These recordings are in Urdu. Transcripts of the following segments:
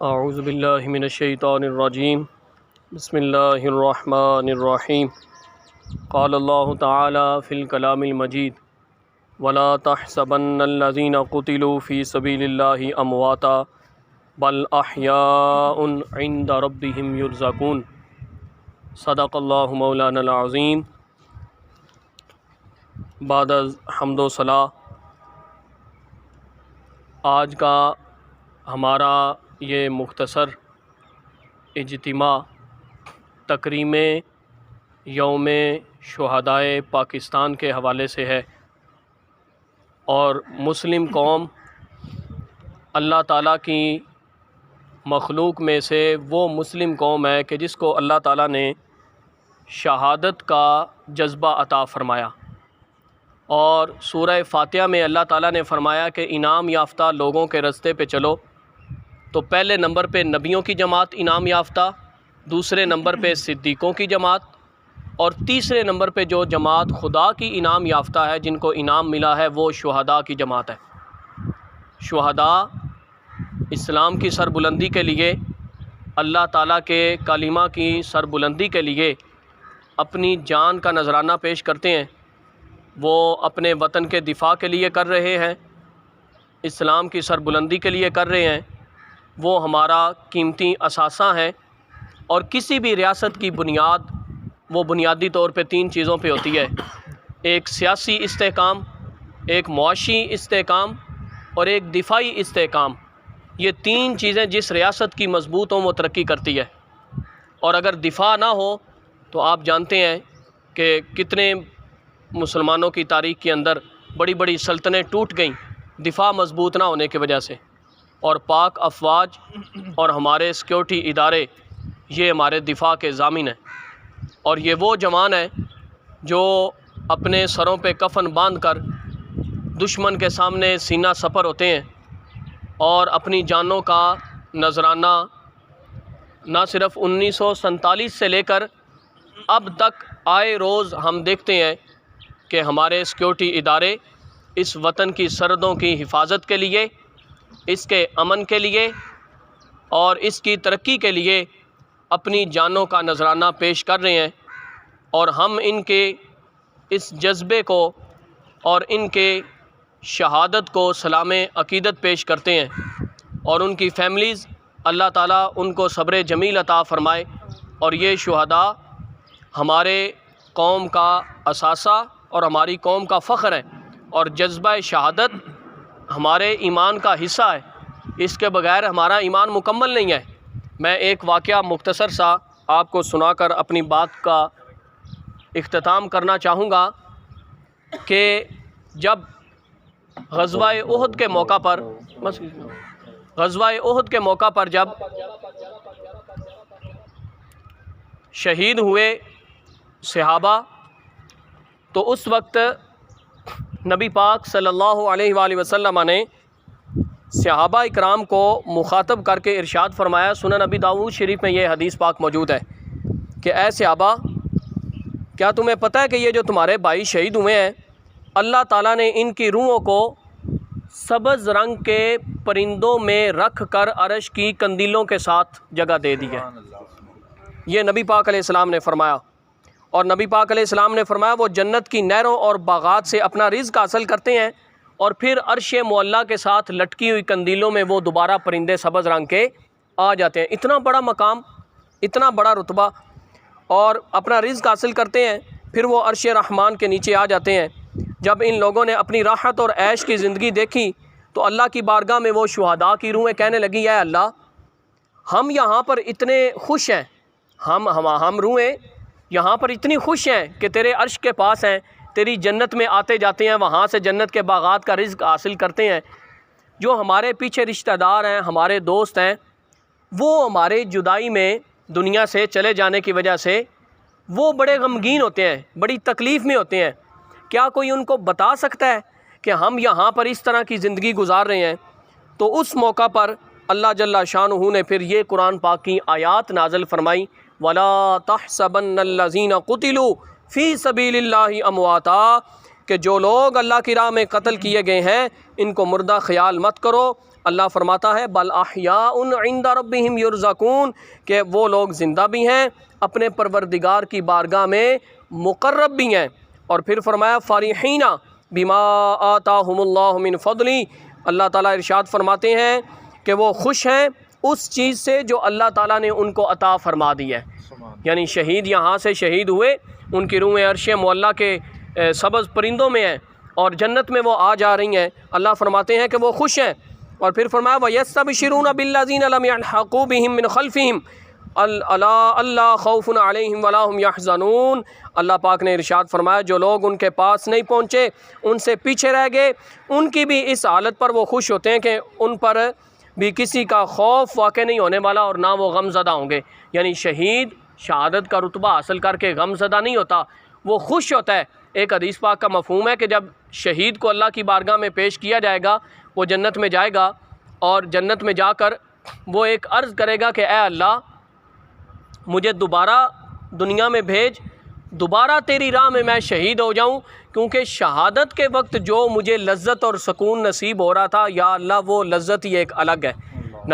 اعوذ باللہ من الشیطان الرجیم بسم اللہ الرحمن الرحیم قال اللہ تعالی فی الکلام المجید ولا تحسبن الذین قتلوا فی سبیل اللہ امواتا بل احیاء عند ربهم یرزقون صدق اللہ مولانا العظیم۔ بعد از حمد و ثنا، آج کا ہمارا یہ مختصر اجتماع تکریم یوم شہدائے پاکستان کے حوالے سے ہے، اور مسلم قوم اللہ تعالیٰ کی مخلوق میں سے وہ مسلم قوم ہے کہ جس کو اللہ تعالیٰ نے شہادت کا جذبہ عطا فرمایا، اور سورہ فاتحہ میں اللہ تعالیٰ نے فرمایا کہ انعام یافتہ لوگوں کے رستے پہ چلو، تو پہلے نمبر پہ نبیوں کی جماعت انعام یافتہ، دوسرے نمبر پہ صدیقوں کی جماعت، اور تیسرے نمبر پہ جو جماعت خدا کی انعام یافتہ ہے، جن کو انعام ملا ہے، وہ شہداء کی جماعت ہے۔ شہداء اسلام کی سربلندی کے لیے، اللہ تعالیٰ کے کلمہ کی سربلندی کے لیے اپنی جان کا نذرانہ پیش کرتے ہیں۔ وہ اپنے وطن کے دفاع کے لیے کر رہے ہیں، اسلام کی سربلندی کے لیے کر رہے ہیں۔ وہ ہمارا قیمتی اثاثہ ہیں، اور کسی بھی ریاست کی بنیاد وہ بنیادی طور پہ تین چیزوں پہ ہوتی ہے: ایک سیاسی استحکام، ایک معاشی استحکام، اور ایک دفاعی استحکام۔ یہ تین چیزیں جس ریاست کی مضبوط ہوں وہ ترقی کرتی ہے، اور اگر دفاع نہ ہو تو آپ جانتے ہیں کہ کتنے مسلمانوں کی تاریخ کے اندر بڑی بڑی سلطنتیں ٹوٹ گئیں دفاع مضبوط نہ ہونے کی وجہ سے۔ اور پاک افواج اور ہمارے سیکیورٹی ادارے یہ ہمارے دفاع کے ضامن ہیں، اور یہ وہ جوان ہیں جو اپنے سروں پہ کفن باندھ کر دشمن کے سامنے سینہ سپر ہوتے ہیں، اور اپنی جانوں کا نذرانہ نہ صرف 1947 سے لے کر اب تک آئے روز ہم دیکھتے ہیں کہ ہمارے سیکیورٹی ادارے اس وطن کی سرحدوں کی حفاظت کے لیے، اس کے امن کے لیے اور اس کی ترقی کے لیے اپنی جانوں کا نذرانہ پیش کر رہے ہیں، اور ہم ان کے اس جذبے کو اور ان کے شہادت کو سلام عقیدت پیش کرتے ہیں، اور ان کی فیملیز، اللہ تعالیٰ ان کو صبر جمیل عطا فرمائے۔ اور یہ شہداء ہمارے قوم کا اثاثہ اور ہماری قوم کا فخر ہے، اور جذبہ شہادت ہمارے ایمان کا حصہ ہے، اس کے بغیر ہمارا ایمان مکمل نہیں ہے۔ میں ایک واقعہ مختصر سا آپ کو سنا کر اپنی بات کا اختتام کرنا چاہوں گا کہ جب غزوہ احد کے موقع پر جب شہید ہوئے صحابہ، تو اس وقت نبی پاک صلی اللہ علیہ وآلہ وسلم نے صحابہ اکرام کو مخاطب کر کے ارشاد فرمایا، سنن نبی داؤد شریف میں یہ حدیث پاک موجود ہے کہ اے صحابہ، کیا تمہیں پتہ ہے کہ یہ جو تمہارے بھائی شہید ہوئے ہیں، اللہ تعالیٰ نے ان کی روحوں کو سبز رنگ کے پرندوں میں رکھ کر عرش کی قندیلوں کے ساتھ جگہ دے دی ہے۔ یہ نبی پاک علیہ السلام نے فرمایا، اور نبی پاک علیہ السلام نے فرمایا وہ جنت کی نہروں اور باغات سے اپنا رزق حاصل کرتے ہیں، اور پھر عرش معلیٰ کے ساتھ لٹکی ہوئی قندیلوں میں وہ دوبارہ پرندے سبز رنگ کے آ جاتے ہیں۔ اتنا بڑا مقام، اتنا بڑا رتبہ، اور اپنا رزق حاصل کرتے ہیں، پھر وہ عرش رحمان کے نیچے آ جاتے ہیں۔ جب ان لوگوں نے اپنی راحت اور عیش کی زندگی دیکھی تو اللہ کی بارگاہ میں وہ شہداء کی روحیں کہنے لگی، اے اللہ، ہم یہاں پر اتنے خوش ہیں، ہم روحیں یہاں پر اتنی خوش ہیں کہ تیرے عرش کے پاس ہیں، تیری جنت میں آتے جاتے ہیں، وہاں سے جنت کے باغات کا رزق حاصل کرتے ہیں۔ جو ہمارے پیچھے رشتہ دار ہیں، ہمارے دوست ہیں، وہ ہمارے جدائی میں دنیا سے چلے جانے کی وجہ سے وہ بڑے غمگین ہوتے ہیں، بڑی تکلیف میں ہوتے ہیں۔ کیا کوئی ان کو بتا سکتا ہے کہ ہم یہاں پر اس طرح کی زندگی گزار رہے ہیں؟ تو اس موقع پر اللہ جل شانہ نے پھر یہ قرآن پاک کی آیات نازل فرمائی، وَلَا تَحْسَبَنَّ الَّذِينَ قُتِلُوا فِي سَبِيلِ اللَّهِ أَمْوَاتًا، کہ جو لوگ اللہ کی راہ میں قتل کیے گئے ہیں ان کو مردہ خیال مت کرو، اللہ فرماتا ہے بل احیاء عند ربہم یرزقون، کہ وہ لوگ زندہ بھی ہیں، اپنے پروردگار کی بارگاہ میں مقرب بھی ہیں۔ اور پھر فرمایا فرحین بما آتاہم اللہ من فضلی، اللہ تعالیٰ ارشاد فرماتے ہیں کہ وہ خوش ہیں اس چیز سے جو اللہ تعالیٰ نے ان کو عطا فرما دی ہے۔ یعنی شہید یہاں سے شہید ہوئے، ان کی روحیں عرش معلیٰ کے سبز پرندوں میں ہیں اور جنت میں وہ آ جا رہی ہیں۔ اللہ فرماتے ہیں کہ وہ خوش ہیں۔ اور پھر فرمایا وَيَسْتَبْشِرُونَ بِالَّذِينَ لَمْ يَلْحَقُوا بِهِم مِّنْ خَلْفِهِمْ أَلَّا خَوْفٌ عَلَيْهِمْ وَلَا هُمْ يَحْزَنُونَ، اللہ پاک نے ارشاد فرمایا جو لوگ ان کے پاس نہیں پہنچے، ان سے پیچھے رہ گئے، ان کی بھی اس حالت پر وہ خوش ہوتے ہیں کہ ان پر بھی کسی کا خوف واقع نہیں ہونے والا اور نہ وہ غم زدہ ہوں گے۔ یعنی شہید شہادت کا رتبہ حاصل کر کے غم زدہ نہیں ہوتا، وہ خوش ہوتا ہے۔ ایک حدیث پاک کا مفہوم ہے کہ جب شہید کو اللہ کی بارگاہ میں پیش کیا جائے گا، وہ جنت میں جائے گا اور جنت میں جا کر وہ ایک عرض کرے گا کہ اے اللہ مجھے دوبارہ دنیا میں بھیج، دوبارہ تیری راہ میں میں شہید ہو جاؤں، کیونکہ شہادت کے وقت جو مجھے لذت اور سکون نصیب ہو رہا تھا، یا اللہ وہ لذت ہی ایک الگ ہے۔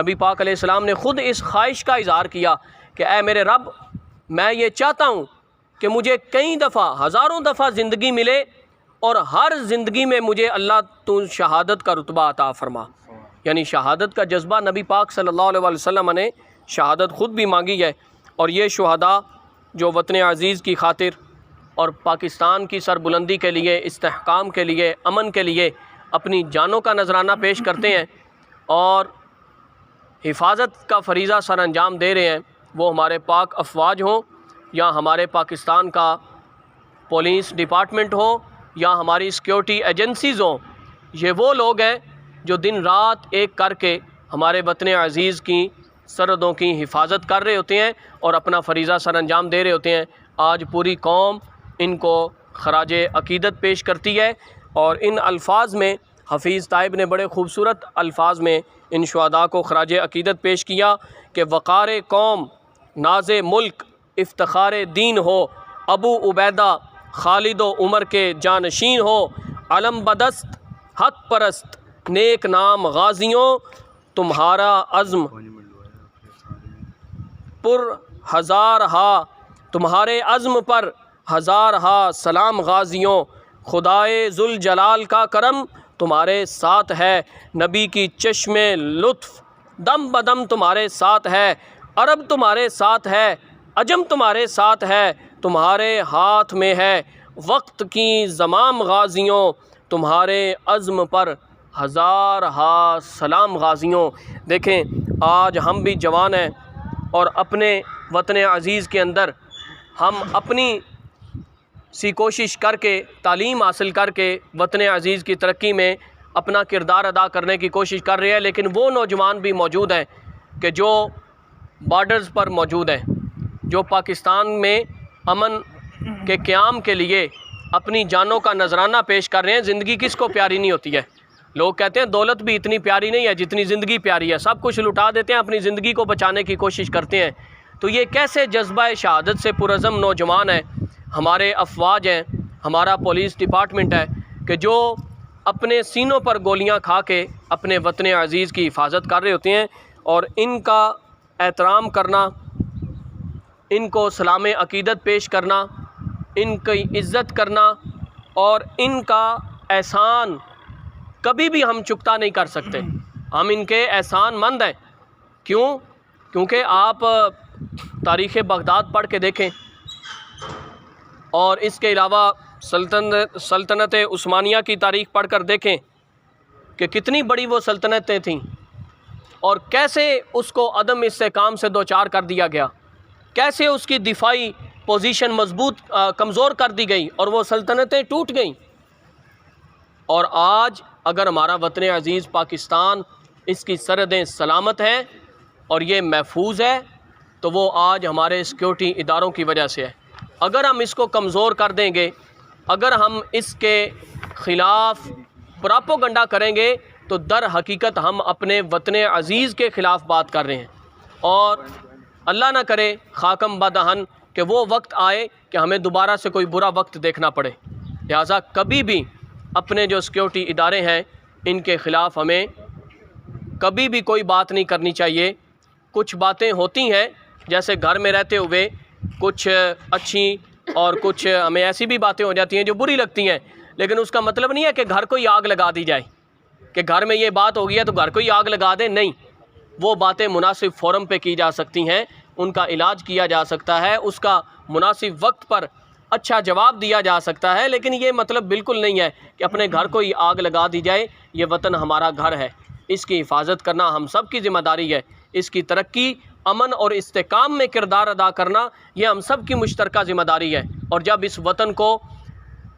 نبی پاک علیہ السلام نے خود اس خواہش کا اظہار کیا کہ اے میرے رب، میں یہ چاہتا ہوں کہ مجھے کئی دفعہ، ہزاروں دفعہ زندگی ملے اور ہر زندگی میں مجھے اللہ تو شہادت کا رتبہ عطا فرما۔ یعنی شہادت کا جذبہ نبی پاک صلی اللہ علیہ وسلم نے شہادت خود بھی مانگی ہے۔ اور یہ شہداء جو وطن عزیز کی خاطر اور پاکستان کی سربلندی کے لیے، استحکام کے لیے، امن کے لیے اپنی جانوں کا نذرانہ پیش کرتے ہیں اور حفاظت کا فریضہ سر انجام دے رہے ہیں، وہ ہمارے پاک افواج ہوں یا ہمارے پاکستان کا پولیس ڈپارٹمنٹ ہو یا ہماری سیکیورٹی ایجنسیز ہوں، یہ وہ لوگ ہیں جو دن رات ایک کر کے ہمارے وطن عزیز کی سرحدوں کی حفاظت کر رہے ہوتے ہیں اور اپنا فریضہ سر انجام دے رہے ہوتے ہیں۔ آج پوری قوم ان کو خراج عقیدت پیش کرتی ہے، اور ان الفاظ میں حفیظ طائب نے بڑے خوبصورت الفاظ میں ان شہداء کو خراج عقیدت پیش کیا کہ وقار قوم، ناز ملک، افتخار دین ہو، ابو عبیدہ خالد و عمر کے جانشین ہو، علم بدست حق پرست نیک نام غازیوں، تمہارا عزم پر ہزار ہا، تمہارے عزم پر ہزار ہا سلام غازیوں، خدائے ذوالجلال کا کرم تمہارے ساتھ ہے، نبی کی چشم لطف دم بدم تمہارے ساتھ ہے، عرب تمہارے ساتھ ہے، عجم تمہارے ساتھ ہے، تمہارے ہاتھ میں ہے وقت کی زمام غازیوں، تمہارے عزم پر ہزار ہا سلام غازیوں۔ دیکھیں آج ہم بھی جوان ہیں اور اپنے وطن عزیز کے اندر ہم اپنی سی کوشش کر کے، تعلیم حاصل کر کے وطن عزیز کی ترقی میں اپنا کردار ادا کرنے کی کوشش کر رہے ہیں، لیکن وہ نوجوان بھی موجود ہیں کہ جو بارڈرز پر موجود ہیں، جو پاکستان میں امن کے قیام کے لیے اپنی جانوں کا نذرانہ پیش کر رہے ہیں۔ زندگی کس کو پیاری نہیں ہوتی ہے؟ لوگ کہتے ہیں دولت بھی اتنی پیاری نہیں ہے جتنی زندگی پیاری ہے، سب کچھ لٹا دیتے ہیں، اپنی زندگی کو بچانے کی کوشش کرتے ہیں۔ تو یہ کیسے جذبہ شہادت سے پرعزم نوجوان ہیں، ہمارے افواج ہیں، ہمارا پولیس ڈپارٹمنٹ ہے کہ جو اپنے سینوں پر گولیاں کھا کے اپنے وطن عزیز کی حفاظت کر رہے ہوتے ہیں، اور ان کا احترام کرنا، ان کو سلام عقیدت پیش کرنا، ان کی عزت کرنا اور ان کا احسان کبھی بھی ہم چکتا نہیں کر سکتے۔ ہم ان کے احسان مند ہیں۔ کیوں؟ کیونکہ آپ تاریخ بغداد پڑھ کے دیکھیں، اور اس کے علاوہ سلطنت عثمانیہ کی تاریخ پڑھ کر دیکھیں کہ کتنی بڑی وہ سلطنتیں تھیں اور کیسے اس کو عدم استحکام سے دوچار کر دیا گیا، کیسے اس کی دفاعی پوزیشن کمزور کر دی گئی اور وہ سلطنتیں ٹوٹ گئیں۔ اور آج اگر ہمارا وطن عزیز پاکستان، اس کی سرحدیں سلامت ہیں اور یہ محفوظ ہے، تو وہ آج ہمارے سیکیورٹی اداروں کی وجہ سے ہے۔ اگر ہم اس کو کمزور کر دیں گے، اگر ہم اس کے خلاف پراپوگنڈا کریں گے، تو در حقیقت ہم اپنے وطن عزیز کے خلاف بات کر رہے ہیں، اور اللہ نہ کرے خاکم بدہن کہ وہ وقت آئے کہ ہمیں دوبارہ سے کوئی برا وقت دیکھنا پڑے۔ لہٰذا کبھی بھی اپنے جو سیکیورٹی ادارے ہیں ان کے خلاف ہمیں کبھی بھی کوئی بات نہیں کرنی چاہیے۔ کچھ باتیں ہوتی ہیں جیسے گھر میں رہتے ہوئے کچھ اچھی اور کچھ ہمیں ایسی بھی باتیں ہو جاتی ہیں جو بری لگتی ہیں، لیکن اس کا مطلب نہیں ہے کہ گھر کو ہی آگ لگا دی جائے کہ گھر میں یہ بات ہو گئی ہے تو گھر کو ہی آگ لگا دیں۔ نہیں، وہ باتیں مناسب فورم پہ کی جا سکتی ہیں، ان کا علاج کیا جا سکتا ہے، اس کا مناسب وقت پر اچھا جواب دیا جا سکتا ہے، لیکن یہ مطلب بالکل نہیں ہے کہ اپنے گھر کو ہی آگ لگا دی جائے۔ یہ وطن ہمارا گھر ہے، اس کی حفاظت کرنا ہم سب کی ذمہ داری ہے، اس کی ترقی، امن اور استحکام میں کردار ادا کرنا یہ ہم سب کی مشترکہ ذمہ داری ہے۔ اور جب اس وطن کو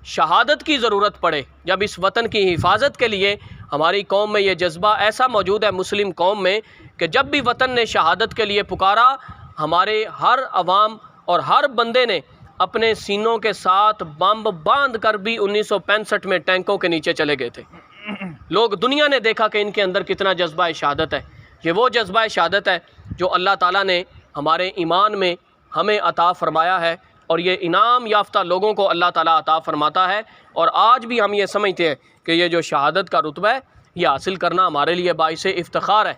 شہادت کی ضرورت پڑے، جب اس وطن کی حفاظت کے لیے ہماری قوم میں یہ جذبہ ایسا موجود ہے، مسلم قوم میں، کہ جب بھی وطن نے شہادت کے لیے پکارا، ہمارے ہر عوام اور ہر بندے نے اپنے سینوں کے ساتھ بمب باندھ کر بھی 1965 میں ٹینکوں کے نیچے چلے گئے تھے۔ لوگ، دنیا نے دیکھا کہ ان کے اندر کتنا جذبہ شہادت ہے۔ یہ وہ جذبہ شہادت ہے جو اللہ تعالیٰ نے ہمارے ایمان میں ہمیں عطا فرمایا ہے، اور یہ انعام یافتہ لوگوں کو اللہ تعالیٰ عطا فرماتا ہے۔ اور آج بھی ہم یہ سمجھتے ہیں کہ یہ جو شہادت کا رتبہ ہے یہ حاصل کرنا ہمارے لیے باعث افتخار ہے،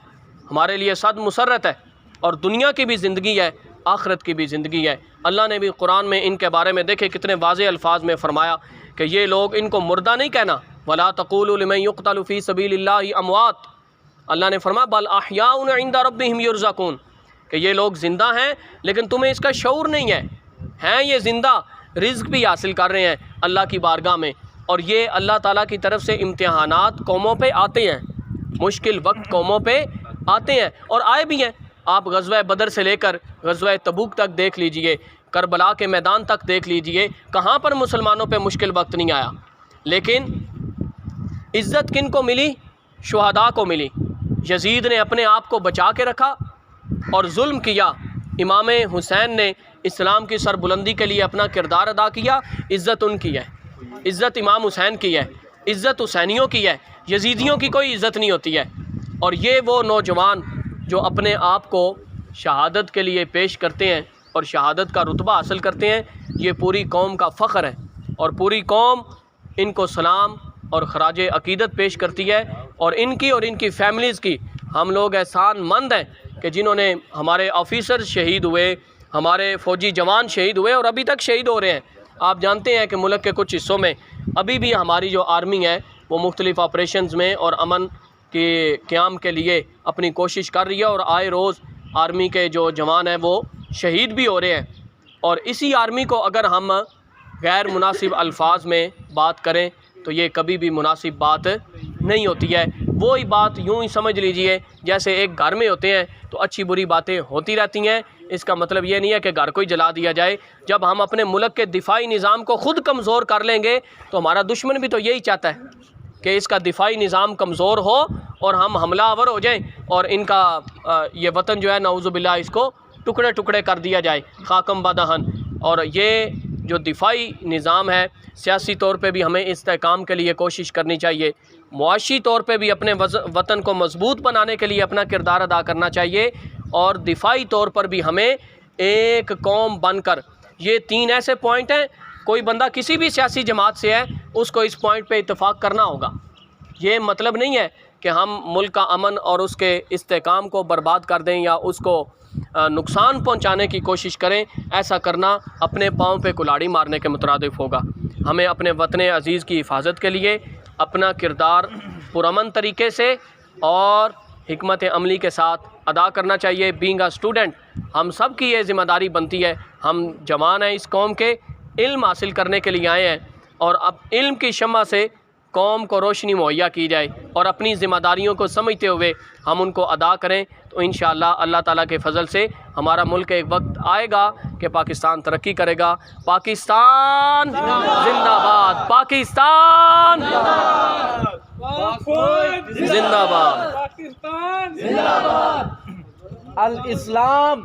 ہمارے لیے صد مسرت ہے، اور دنیا کی بھی زندگی ہے، آخرت کی بھی زندگی ہے۔ اللہ نے بھی قرآن میں ان کے بارے میں دیکھے کتنے واضح الفاظ میں فرمایا کہ یہ لوگ، ان کو مردہ نہیں کہنا، وَلَا تَقُولُوا لِمَن يُقْتَلُ فِي سَبِيلِ اللَّهِ أَمْوَاتٌ، اللہ نے فرمایا بل احیاء عند ربهم یرزقون، کہ یہ لوگ زندہ ہیں لیکن تمہیں اس کا شعور نہیں ہے، ہیں یہ زندہ، رزق بھی حاصل کر رہے ہیں اللہ کی بارگاہ میں۔ اور یہ اللہ تعالیٰ کی طرف سے امتحانات قوموں پہ آتے ہیں، مشکل وقت قوموں پہ آتے ہیں اور آئے بھی ہیں۔ آپ غزوہ بدر سے لے کر غزوہ تبوک تک دیکھ لیجئے، کربلا کے میدان تک دیکھ لیجئے، کہاں پر مسلمانوں پہ مشکل وقت نہیں آیا۔ لیکن عزت کن کو ملی؟ شہداء کو ملی۔ یزید نے اپنے آپ کو بچا کے رکھا اور ظلم کیا، امام حسین نے اسلام کی سربلندی کے لیے اپنا کردار ادا کیا، عزت ان کی ہے، عزت امام حسین کی ہے، عزت حسینیوں کی ہے، یزیدیوں کی کوئی عزت نہیں ہوتی ہے۔ اور یہ وہ نوجوان جو اپنے آپ کو شہادت کے لیے پیش کرتے ہیں اور شہادت کا رتبہ حاصل کرتے ہیں، یہ پوری قوم کا فخر ہے، اور پوری قوم ان کو سلام اور خراج عقیدت پیش کرتی ہے، اور ان کی اور ان کی فیملیز کی ہم لوگ احسان مند ہیں کہ جنہوں نے، ہمارے آفیسر شہید ہوئے، ہمارے فوجی جوان شہید ہوئے اور ابھی تک شہید ہو رہے ہیں۔ آپ جانتے ہیں کہ ملک کے کچھ حصوں میں ابھی بھی ہماری جو آرمی ہے وہ مختلف آپریشنز میں اور امن کے قیام کے لیے اپنی کوشش کر رہی ہے، اور آئے روز آرمی کے جو جوان ہیں وہ شہید بھی ہو رہے ہیں۔ اور اسی آرمی کو اگر ہم غیر مناسب الفاظ میں بات کریں تو یہ کبھی بھی مناسب بات نہیں ہوتی ہے۔ وہی بات یوں ہی سمجھ لیجئے جیسے ایک گھر میں ہوتے ہیں تو اچھی بری باتیں ہوتی رہتی ہیں، اس کا مطلب یہ نہیں ہے کہ گھر کو ہی جلا دیا جائے۔ جب ہم اپنے ملک کے دفاعی نظام کو خود کمزور کر لیں گے تو ہمارا دشمن بھی تو یہی چاہتا ہے کہ اس کا دفاعی نظام کمزور ہو اور ہم حملہ آور ہو جائیں، اور ان کا یہ وطن جو ہے نعوذ باللہ اس کو ٹکڑے ٹکڑے کر دیا جائے، خاکم بدہن۔ اور یہ جو دفاعی نظام ہے، سیاسی طور پہ بھی ہمیں استحکام کے لیے کوشش کرنی چاہیے، معاشی طور پہ بھی اپنے وطن کو مضبوط بنانے کے لیے اپنا کردار ادا کرنا چاہیے، اور دفاعی طور پر بھی ہمیں ایک قوم بن کر، یہ تین ایسے پوائنٹ ہیں، کوئی بندہ کسی بھی سیاسی جماعت سے ہے اس کو اس پوائنٹ پہ اتفاق کرنا ہوگا۔ یہ مطلب نہیں ہے کہ ہم ملک کا امن اور اس کے استحکام کو برباد کر دیں یا اس کو نقصان پہنچانے کی کوشش کریں، ایسا کرنا اپنے پاؤں پہ کلاڑی مارنے کے مترادف ہوگا۔ ہمیں اپنے وطن عزیز کی حفاظت کے لیے اپنا کردار پرامن طریقے سے اور حکمت عملی کے ساتھ ادا کرنا چاہیے۔ بینگ اے اسٹوڈنٹ ہم سب کی یہ ذمہ داری بنتی ہے، ہم جوان ہیں اس قوم کے، علم حاصل کرنے کے لیے آئے ہیں، اور اب علم کی شمع سے قوم کو روشنی مہیا کی جائے اور اپنی ذمہ داریوں کو سمجھتے ہوئے ہم ان کو ادا کریں، تو انشاءاللہ اللہ تعالیٰ کے فضل سے ہمارا ملک ایک وقت آئے گا کہ پاکستان ترقی کرے گا۔ پاکستان زندہ باد، پاکستان زندہ باد، الاسلام